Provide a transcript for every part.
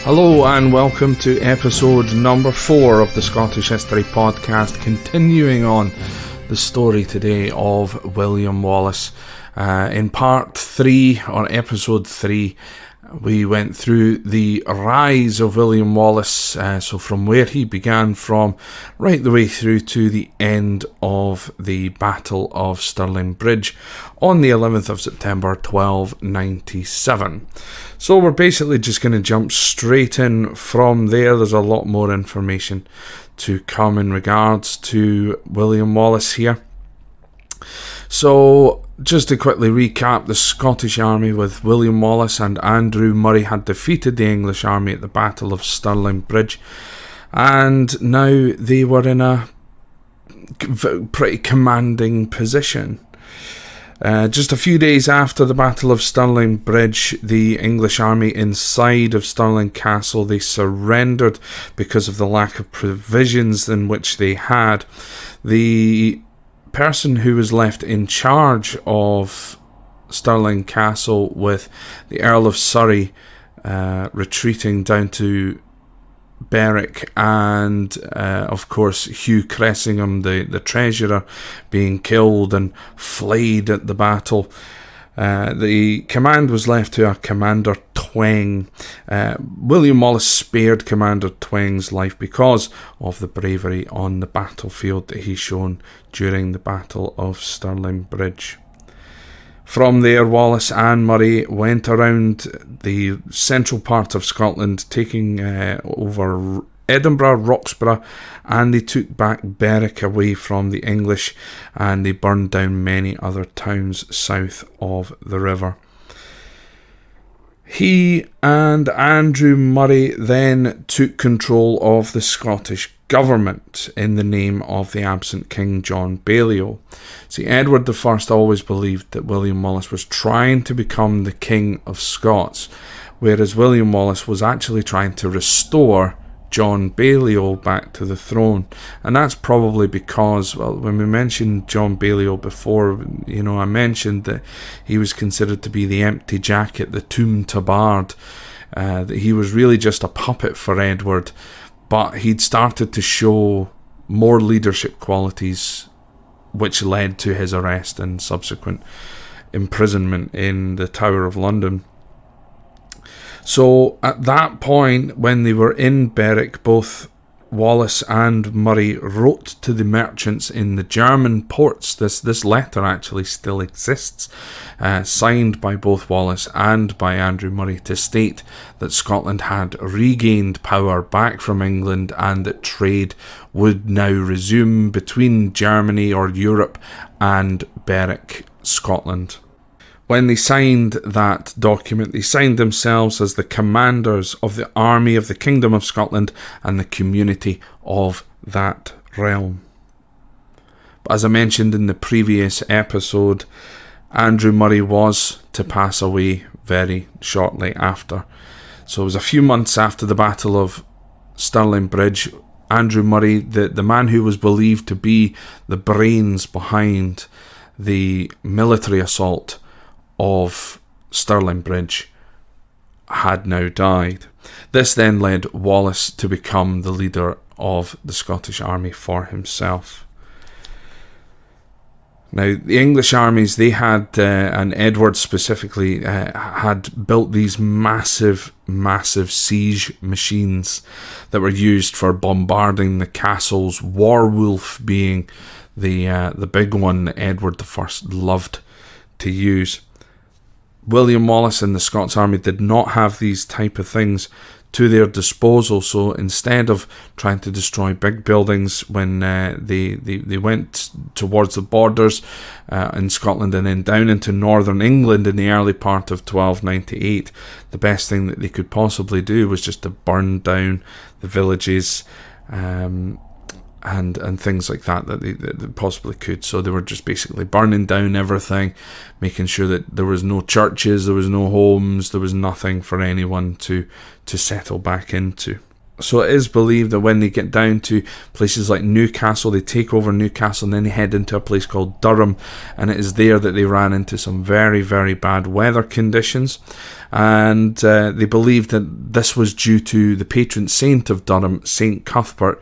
Hello and welcome to episode number 4 of the Scottish History Podcast, continuing on the story today of William Wallace. In part 3, or episode 3, we went through the rise of William Wallace, so from where he began from right the way through to the end of the Battle of Stirling Bridge on the 11th of September 1297. So we're basically just going to jump straight in from there. There's a lot more information to come in regards to William Wallace here. So, just to quickly recap, the Scottish army with William Wallace and Andrew Murray had defeated the English army at the Battle of Stirling Bridge, and now they were in a pretty commanding position. Just a few days after the Battle of Stirling Bridge, the English army inside of Stirling Castle, they surrendered because of the lack of provisions in which they had. The person who was left in charge of Stirling Castle, with the Earl of Surrey retreating down to Berwick, and of course Hugh Cressingham, the treasurer, being killed and flayed at the battle. The command was left to a Commander Tweng. William Wallace spared Commander Tweng's life because of the bravery on the battlefield that he shown during the Battle of Stirling Bridge. From there, Wallace and Murray went around the central part of Scotland, taking over Edinburgh, Roxburgh, and they took back Berwick away from the English, and they burned down many other towns south of the river. He and Andrew Murray then took control of the Scottish government in the name of the absent King John Balliol. See, Edward I always believed that William Wallace was trying to become the King of Scots, whereas William Wallace was actually trying to restore John Balliol back to the throne. And that's probably because, well, when we mentioned John Balliol before, I mentioned that he was considered to be the empty jacket, the tomb tabard, that he was really just a puppet for Edward, but he'd started to show more leadership qualities, which led to his arrest and subsequent imprisonment in the Tower of London. So at that point, when they were in Berwick, both Wallace and Murray wrote to the merchants in the German ports. This letter actually still exists, signed by both Wallace and by Andrew Murray, to state that Scotland had regained power back from England and that trade would now resume between Germany or Europe and Berwick, Scotland. When they signed that document, they signed themselves as the commanders of the army of the Kingdom of Scotland and the community of that realm. But as I mentioned in the previous episode, Andrew Murray was to pass away very shortly after. So it was a few months after the Battle of Stirling Bridge. Andrew Murray, the man who was believed to be the brains behind the military assault of Stirling Bridge, had now died. This then led Wallace to become the leader of the Scottish army for himself. Now, the English armies, they had, and Edward specifically, had built these massive siege machines that were used for bombarding the castles, Warwolf being the big one that Edward I loved to use. William Wallace and the Scots Army did not have these type of things to their disposal, so instead of trying to destroy big buildings when they went towards the borders in Scotland and then down into northern England in the early part of 1298, the best thing that they could possibly do was just to burn down the villages and things like that they possibly could. So they were just basically burning down everything, making sure that there was no churches, there was no homes, there was nothing for anyone to settle back into. So it is believed that when they get down to places like Newcastle, they take over Newcastle and then they head into a place called Durham, and it is there that they ran into some very, very bad weather conditions. And they believed that this was due to the patron saint of Durham, Saint Cuthbert,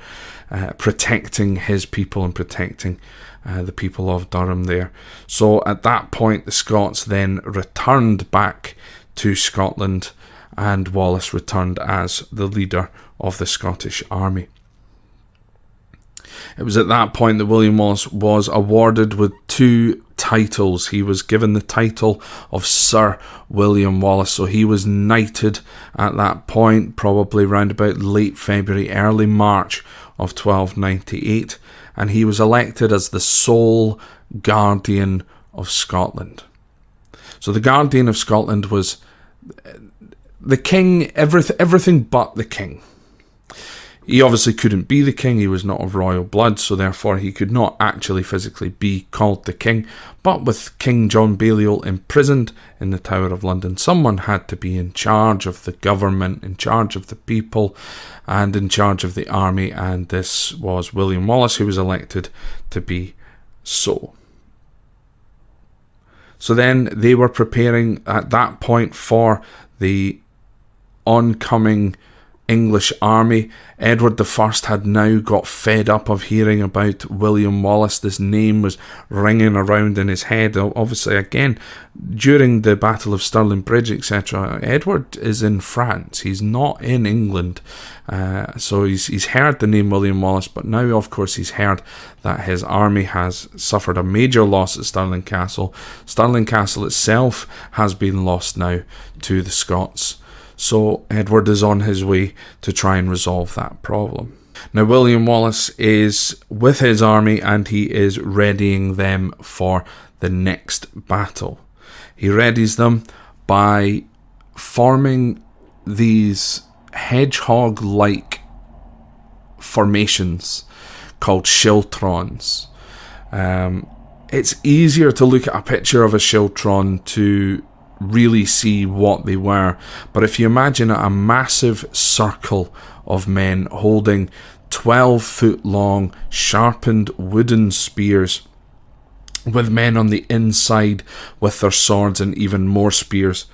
protecting his people and protecting the people of Durham there. So at that point, the Scots then returned back to Scotland, and Wallace returned as the leader of the Scottish army. It was at that point that William Wallace was awarded with 2 titles. He was given the title of Sir William Wallace, so he was knighted at that point, probably around about late February, early March of 1298, and he was elected as the sole guardian of Scotland. So the guardian of Scotland was the king, everything but the king. He obviously couldn't be the king, he was not of royal blood, so therefore he could not actually physically be called the king. But with King John Balliol imprisoned in the Tower of London, someone had to be in charge of the government, in charge of the people, and in charge of the army, and this was William Wallace, who was elected to be so. So then they were preparing at that point for the oncoming English army. Edward I had now got fed up of hearing about William Wallace. This name was ringing around in his head. Obviously, again, during the Battle of Stirling Bridge, etc., Edward is in France. He's not in England. So he's heard the name William Wallace, but now, of course, he's heard that his army has suffered a major loss at Stirling Castle. Stirling Castle itself has been lost now to the Scots. So Edward is on his way to try and resolve that problem. Now William Wallace is with his army and he is readying them for the next battle. He readies them by forming these hedgehog-like formations called schiltrons. It's easier to look at a picture of a schiltron to really see what they were, but if you imagine a massive circle of men holding 12-foot long sharpened wooden spears, with men on the inside with their swords and even more spears,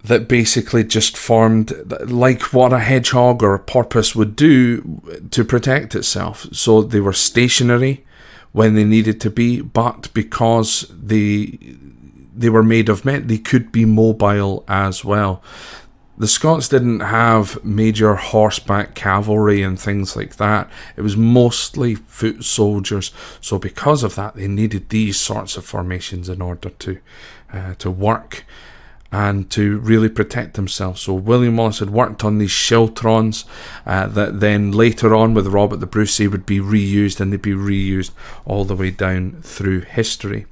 that basically just formed like what a hedgehog or a porpoise would do to protect itself. So they were stationary when they needed to be, but because they were made of metal, they could be mobile as well. The Scots didn't have major horseback cavalry and things like that. It was mostly foot soldiers. So because of that, they needed these sorts of formations in order to work and to really protect themselves. So William Wallace had worked on these schiltrons that then later on with Robert the Bruce would be reused, and they'd be reused all the way down through history.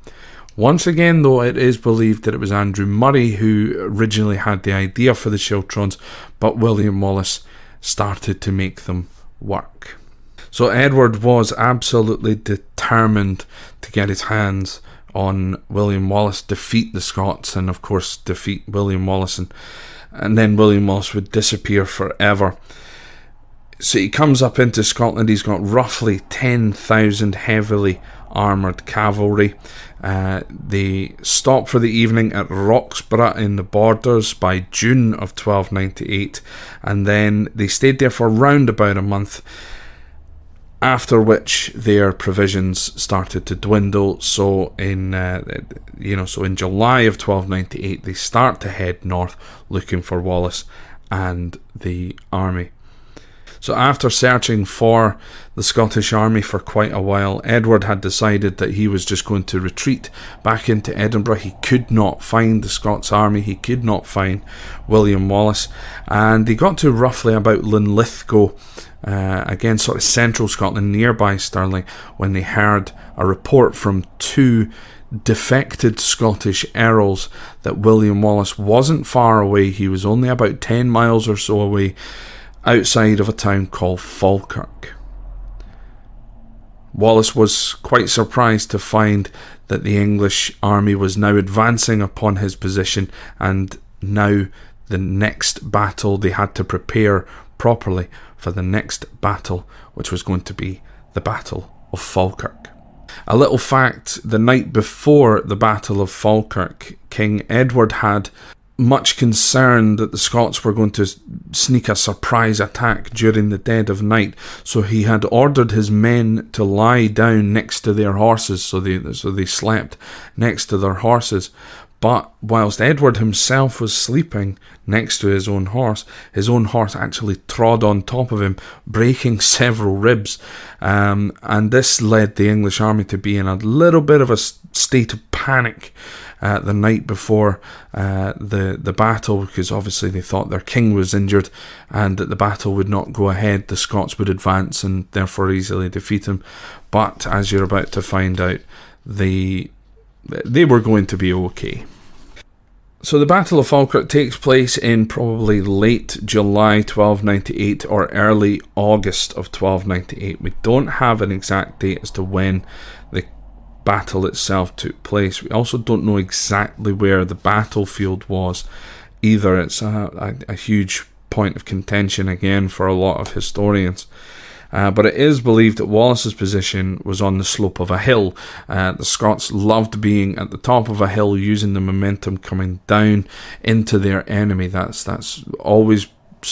Once again, though, it is believed that it was Andrew Murray who originally had the idea for the schiltrons, but William Wallace started to make them work. So Edward was absolutely determined to get his hands on William Wallace, defeat the Scots, and of course defeat William Wallace, and then William Wallace would disappear forever. So he comes up into Scotland. He's got roughly 10,000 heavily armoured cavalry. They stop for the evening at Roxburgh in the Borders by June of 1298, and then they stayed there for around about a month, after which their provisions started to dwindle. So in July of 1298 they start to head north looking for Wallace and the army. So after searching for the Scottish army for quite a while, Edward had decided that he was just going to retreat back into Edinburgh. He could not find the Scots army, he could not find William Wallace, and they got to roughly about Linlithgow, again sort of central Scotland, nearby Stirling, when they heard a report from 2 defected Scottish earls that William Wallace wasn't far away. He was only about 10 miles or so away, outside of a town called Falkirk. Wallace was quite surprised to find that the English army was now advancing upon his position, and now the next battle they had to prepare properly for the next battle, which was going to be the Battle of Falkirk. A little fact, the night before the Battle of Falkirk, King Edward had much concern that the Scots were going to sneak a surprise attack during the dead of night, so he had ordered his men to lie down next to their horses, so they slept next to their horses. But whilst Edward himself was sleeping next to his own horse actually trod on top of him, breaking several ribs. And this led the English army to be in a little bit of a state of panic the night before the battle, because obviously they thought their king was injured and that the battle would not go ahead. The Scots would advance and therefore easily defeat him. But as you're about to find out, they were going to be okay. So the Battle of Falkirk takes place in probably late July 1298 or early August of 1298. We don't have an exact date as to when the battle itself took place. We also don't know exactly where the battlefield was either. It's a huge point of contention again for a lot of historians. But it is believed that Wallace's position was on the slope of a hill. The Scots loved being at the top of a hill, using the momentum coming down into their enemy. That's always,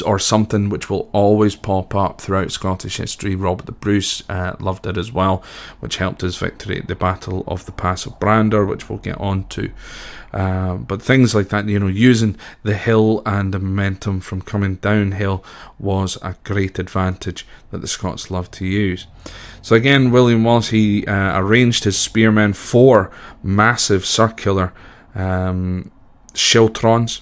or something which will always pop up throughout Scottish history. Robert the Bruce loved it as well, which helped his victory at the Battle of the Pass of Brander, which we'll get on to. But things like that, using the hill and the momentum from coming downhill was a great advantage that the Scots loved to use. So again, William Wallace, he arranged his spearmen 4 massive circular schiltrons,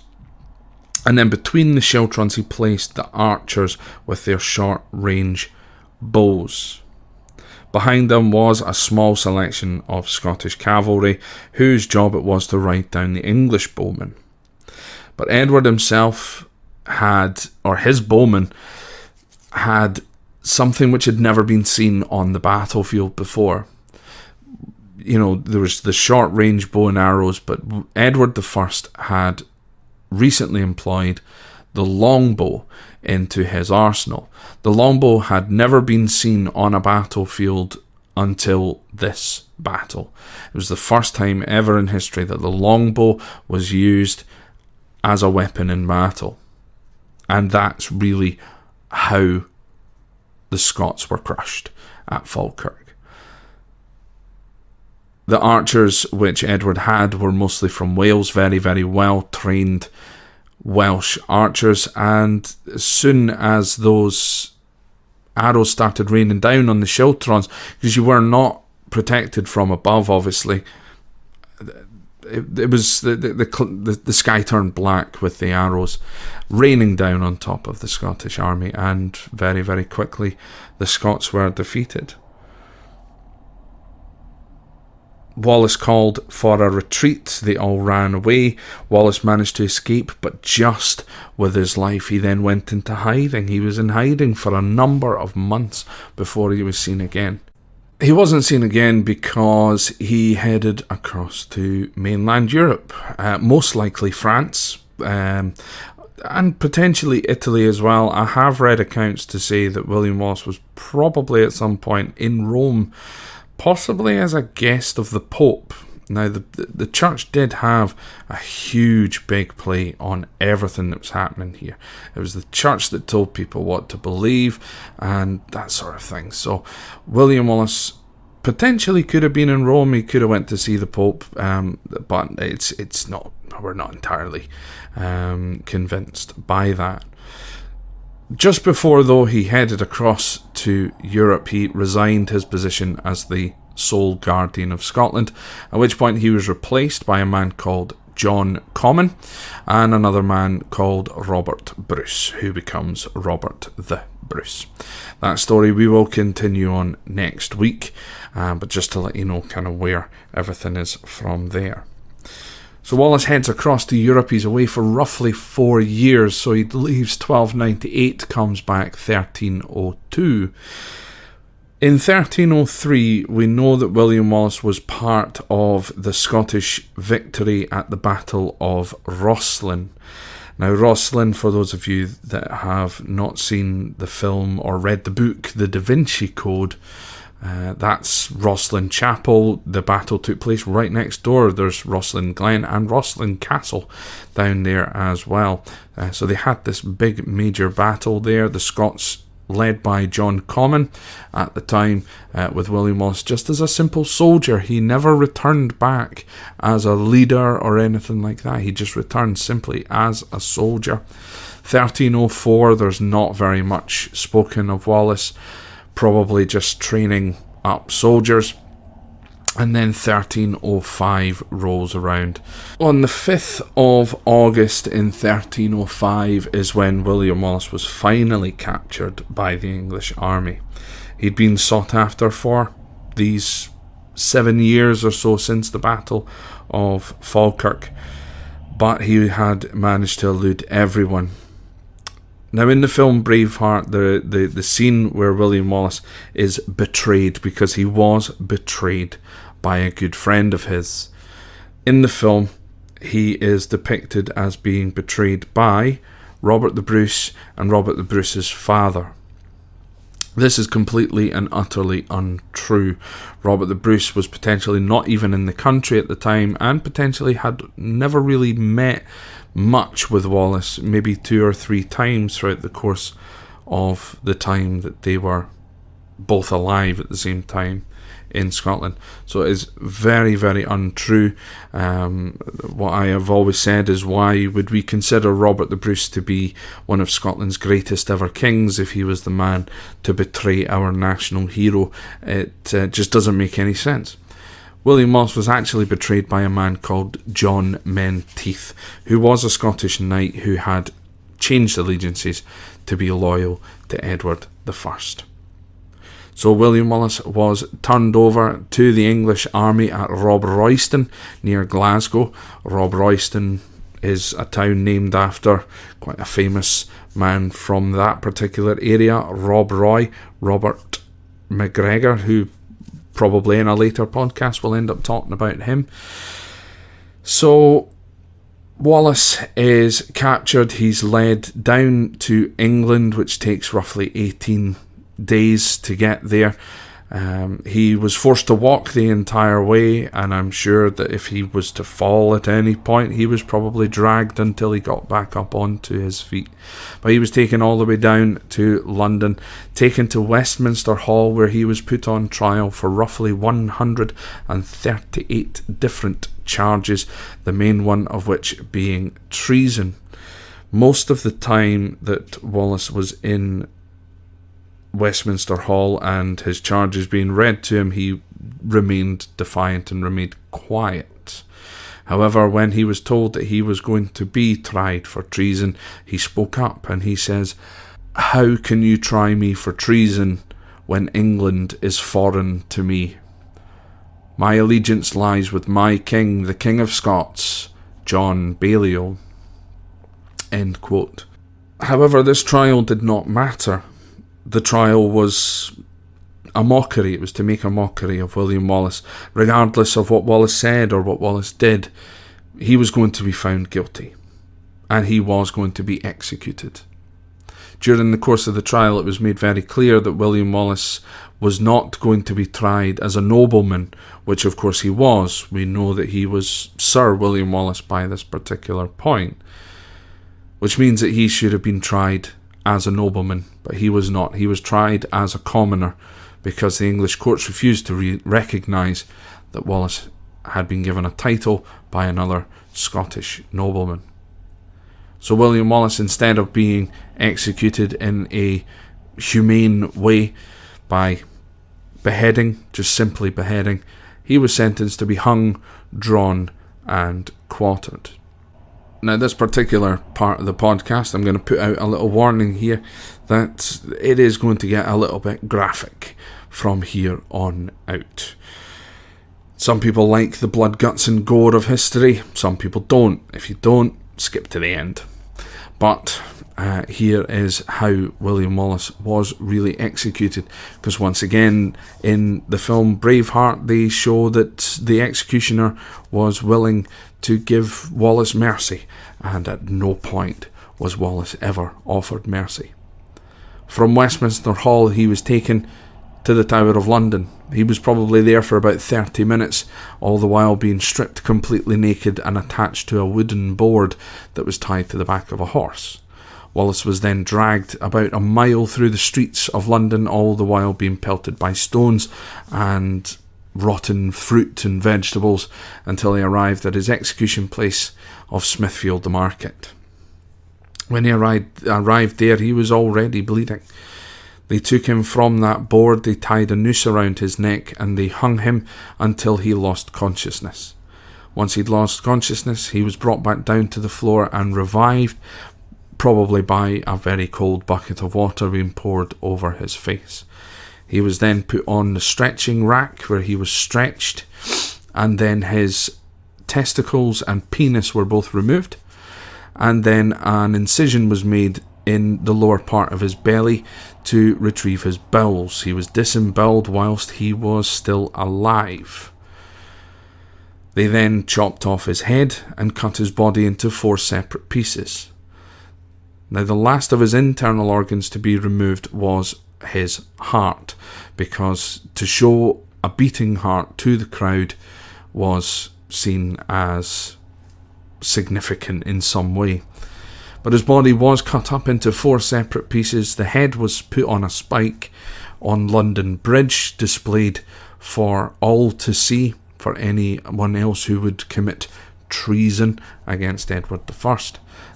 and then between the schiltrons he placed the archers with their short-range bows. Behind them was a small selection of Scottish cavalry, whose job it was to ride down the English bowmen. But Edward himself his bowmen had something which had never been seen on the battlefield before. There was the short-range bow and arrows, but Edward I had recently employed the longbow into his arsenal. The longbow had never been seen on a battlefield until this battle. It was the first time ever in history that the longbow was used as a weapon in battle. And that's really how the Scots were crushed at Falkirk. The archers which Edward had were mostly from Wales, very, very well trained Welsh archers, and as soon as those arrows started raining down on the schiltrons, because you were not protected from above, obviously, it was the sky turned black with the arrows raining down on top of the Scottish army, and very, very quickly the Scots were defeated. Wallace called for a retreat. They all ran away. Wallace managed to escape, but just with his life. He then went into hiding. He was in hiding for a number of months before he was seen again. He wasn't seen again because he headed across to mainland Europe, most likely France, and potentially Italy as well. I have read accounts to say that William Wallace was probably at some point in Rome, possibly as a guest of the Pope. Now, the church did have a huge big play on everything that was happening here. It was the church that told people what to believe and that sort of thing. So William Wallace potentially could have been in Rome. He could have went to see the Pope, but it's not. We're not entirely convinced by that. Just before, though, he headed across to Europe, he resigned his position as the sole guardian of Scotland, at which point he was replaced by a man called John Comyn and another man called Robert Bruce, who becomes Robert the Bruce. That story we will continue on next week, but just to let you know kind of where everything is from there. So Wallace heads across to Europe. He's away for roughly 4 years. So he leaves 1298, comes back 1302. In 1303, we know that William Wallace was part of the Scottish victory at the Battle of Rosslyn. Now, Rosslyn, for those of you that have not seen the film or read the book, The Da Vinci Code, that's Rosslyn Chapel. The battle took place right next door. There's Rosslyn Glen and Rosslyn Castle down there as well. So they had this big major battle there. The Scots, led by John Comyn at the time, with William Wallace just as a simple soldier. He never returned back as a leader or anything like that. He just returned simply as a soldier. 1304, there's not very much spoken of Wallace, probably just training up soldiers. And then 1305 rolls around. On the 5th of August in 1305 is when William Wallace was finally captured by the English army. He'd been sought after for these 7 years or so since the Battle of Falkirk, but he had managed to elude everyone. Now, in the film Braveheart, the scene where William Wallace is betrayed, because he was betrayed by a good friend of his. In the film, he is depicted as being betrayed by Robert the Bruce and Robert the Bruce's father. This is completely and utterly untrue. Robert the Bruce was potentially not even in the country at the time, and potentially had never really met much with Wallace, maybe 2 or 3 times throughout the course of the time that they were both alive at the same time in Scotland. So it is very, very untrue. What I have always said is, why would we consider Robert the Bruce to be one of Scotland's greatest ever kings if he was the man to betray our national hero? It just doesn't make any sense. William Wallace was actually betrayed by a man called John Menteith, who was a Scottish knight who had changed allegiances to be loyal to Edward I. So William Wallace was turned over to the English army at Rob Royston near Glasgow. Rob Royston is a town named after quite a famous man from that particular area, Rob Roy, Robert McGregor, who probably in a later podcast we'll end up talking about him. So Wallace is captured. He's led down to England, which takes roughly 18 days to get there. He was forced to walk the entire way, and I'm sure that if he was to fall at any point, he was probably dragged until he got back up onto his feet. But he was taken all the way down to London, taken to Westminster Hall, where he was put on trial for roughly 138 different charges, the main one of which being treason. Most of the time that Wallace was in Westminster Hall and his charges being read to him, he remained defiant and remained quiet. However, when he was told that he was going to be tried for treason, he spoke up and he says, "How can you try me for treason when England is foreign to me? My allegiance lies with my king, the King of Scots, John Balliol." End quote. However, this trial did not matter. The trial was a mockery. It was to make a mockery of William Wallace. Regardless of what Wallace said or what Wallace did, he was going to be found guilty, and he was going to be executed. During the course of the trial, it was made very clear that William Wallace was not going to be tried as a nobleman, which of course he was. We know that he was Sir William Wallace by this particular point, which means that he should have been tried as a nobleman, but he was not. He was tried as a commoner because the English courts refused to recognise that Wallace had been given a title by another Scottish nobleman. So William Wallace, instead of being executed in a humane way by beheading, just simply beheading, he was sentenced to be hung, drawn and quartered. Now, this particular part of the podcast, I'm going to put out a little warning here that it is going to get a little bit graphic from here on out. Some people like the blood, guts and gore of history. Some people don't. If you don't, skip to the end. But here is how William Wallace was really executed, because once again in the film Braveheart they show that the executioner was willing to give Wallace mercy, and at no point was Wallace ever offered mercy. From Westminster Hall he was taken to the Tower of London. He was probably there for about 30 minutes, all the while being stripped completely naked and attached to a wooden board that was tied to the back of a horse. Wallace was then dragged about a mile through the streets of London, all the while being pelted by stones and rotten fruit and vegetables, until he arrived at his execution place of Smithfield the Market. When he arrived there, he was already bleeding. They took him from that board, they tied a noose around his neck, and they hung him until he lost consciousness. Once he'd lost consciousness, he was brought back down to the floor and revived, probably by a very cold bucket of water being poured over his face. He was then put on the stretching rack where he was stretched, and then his testicles and penis were both removed, and then an incision was made in the lower part of his belly to retrieve his bowels. He was disemboweled whilst he was still alive. They then chopped off his head and cut his body into 4 separate pieces. Now, the last of his internal organs to be removed was his heart, because to show a beating heart to the crowd was seen as significant in some way. But his body was cut up into 4 separate pieces. The head was put on a spike on London Bridge, displayed for all to see, for anyone else who would commit treason against Edward I.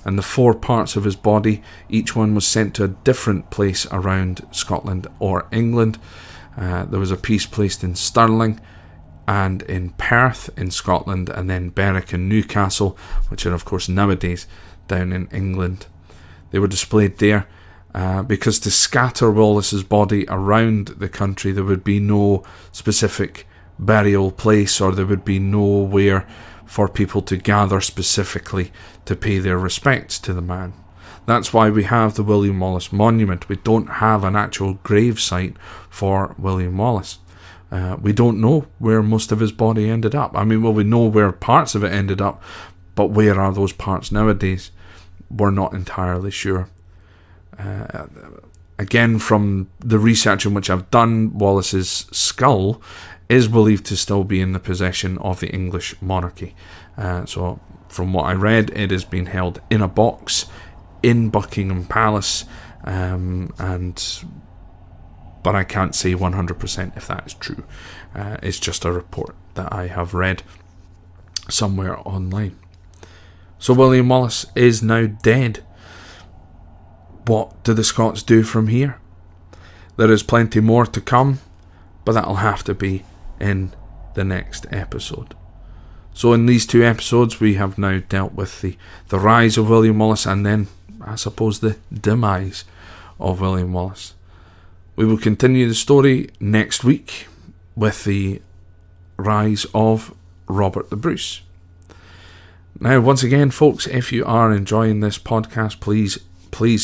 And the 4 parts of his body, each one was sent to a different place around Scotland or England. There was a piece placed in Stirling and in Perth in Scotland, and then Berwick and Newcastle, which are of course nowadays down in England. They were displayed there because to scatter Wallace's body around the country, there would be no specific burial place, or there would be nowhere for people to gather specifically to pay their respects to the man. That's why we have the William Wallace Monument. We don't have an actual grave site for William Wallace. We don't know where most of his body ended up. I mean, well, we know where parts of it ended up, but where are those parts nowadays? We're not entirely sure. Again, from the research in which I've done, Wallace's skull is believed to still be in the possession of the English monarchy. So, from what I read, it has been held in a box in Buckingham Palace, but I can't say 100% if that is true. It's just a report that I have read somewhere online. So William Wallace is now dead. What do the Scots do from here? There is plenty more to come, but that'll have to be in the next episode. So in these 2 episodes we have now dealt with the rise of William Wallace, and then I suppose the demise of William Wallace. We will continue the story next week with the rise of Robert the Bruce. Now, once again, folks, if you are enjoying this podcast, please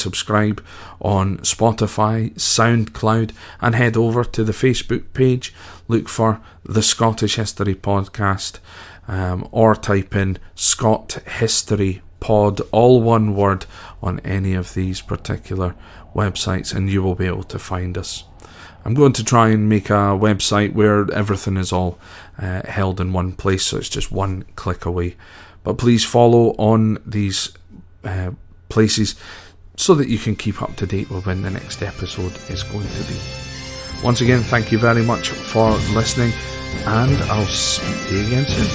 subscribe on Spotify, SoundCloud, and head over to the Facebook page. Look for the Scottish History Podcast, or type in Scott History Pod, all one word, on any of these particular websites, and you will be able to find us. I'm going to try and make a website where everything is all held in one place, so it's just one click away. But please follow on these places so that you can keep up to date with when the next episode is going to be. Once again, thank you very much for listening, and I'll speak to you again soon.